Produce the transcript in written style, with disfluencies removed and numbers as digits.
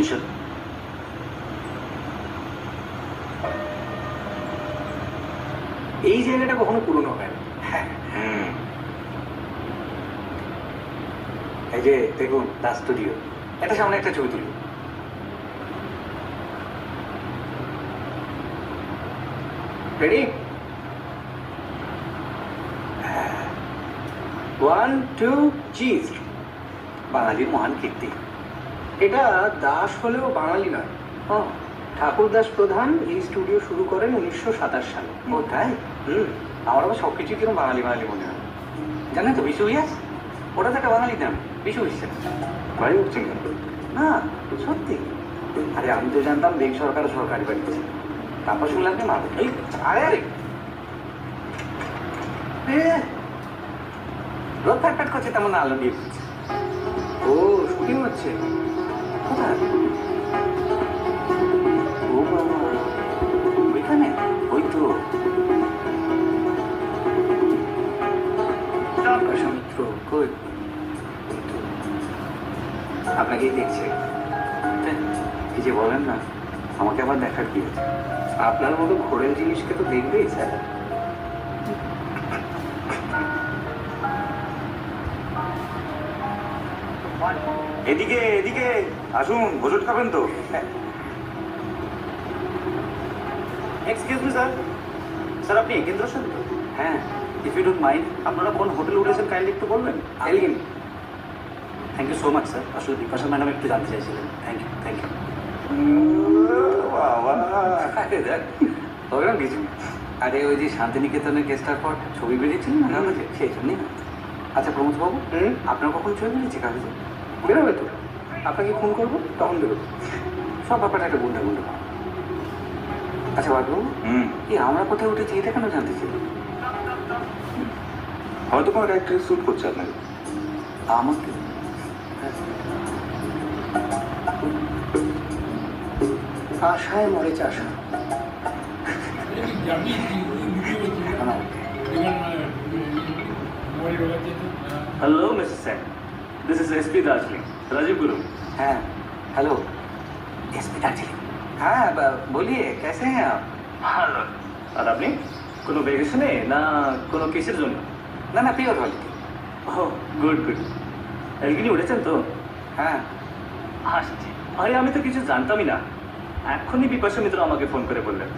Audition. এই জায়গাটা কখনো পুরনো হয় না। হ্যাঁ, এই যে দেখুন দাস স্টুডিও, এটা সামনে একটা ছবি তুলি। রেডি? 1 2 চিজ। বাঙালির মহান কীর্তি। এটা দাস হলেও বাঙালি নয়। ঠাকুর দাস প্রধান এই স্টুডিও শুরু করেন 1927 সালে। ও তাই? আমার আবার সবকিছু কিরকম বাঙালি বাঙালি মনে হয়। জানেন তো বিশু ইয়াস, ওটা তো একটা বাঙালি নাম, বিশু বিশ্বাস। ভাই উঠছেন কেন? না সত্যি। আরে আমি তো জানতাম বেগ সরকার সরকারি বাড়িতে, তারপর শুনলাম যে মারবে। এই আরে আরে রোদ ফ্যাট করছে, তেমন আলো দিয়ে দিচ্ছে। ও শুটিং হচ্ছে কোথায়? ও বাবা, ওইখানে? ওই তো মিত্র কই? আপনাকেই দেখছে। এই যে বলেন না, আমাকে আবার দেখার কি আছে? আপনার মতো ঘোরের জিনিসকে তো দেখবেই স্যার। এদিকে এদিকে আসুন, ওষুধ খাবেন তো? Excuse me sir. স্যার আপনি একেন্দ্র স্যার? হ্যাঁ, ইফ ইউ ডোন্ট মাইন্ড, আপনারা কোন হোটেলে উঠেছেন কাইন্ডলি একটু বলবেন? এলিগেন। Thank you so much sir. আসলে বিপাশা ম্যাডাম একটু জানতে চাইছিলেন। Thank you thank you. বাবা, আরে দেখ প্রোগ্রাম কিছু। আরে ওই যে শান্তিনিকেতনের কেসটার পর ছবি বেরিয়েছিল না কাগজে, সেই জন্যই। আচ্ছা প্রমোদ বাবু, আপনার কখন ছবি বেরিয়েছে কাগজে? বেরোবে তো, আপনাকে ফোন করবো তখন বেরোবে। সব ব্যাপারটা একটা গুন্ডা গুন্ডা। আচ্ছা বাবু, এই আমরা কোথায় উঠেছি এটা কেন জানতে চাই? হয়তো কোনো ক্যারেক্টার স্যুট করছে আপনাকে। আমাকে আশায় মরে চাষা। Hello mister Sen, this is SP Darjeeling, Rajiv Guru. হ্যাঁ হ্যালো, এসপি দার্জিলিং। হ্যাঁ বলিए कैसे हैं आप? ভালো। আর আপনি কোনো ভ্যাকেশনে না কোনো কেসের জন্য? না না পিওর হলিডে। ও গুড গুড। এলগিনি উঠেছেন তো? হ্যাঁ আসছি। আরে আমি তো কিছু জানতামই না, এখনই বিপাশা মিত্র আমাকে ফোন করে বললেন।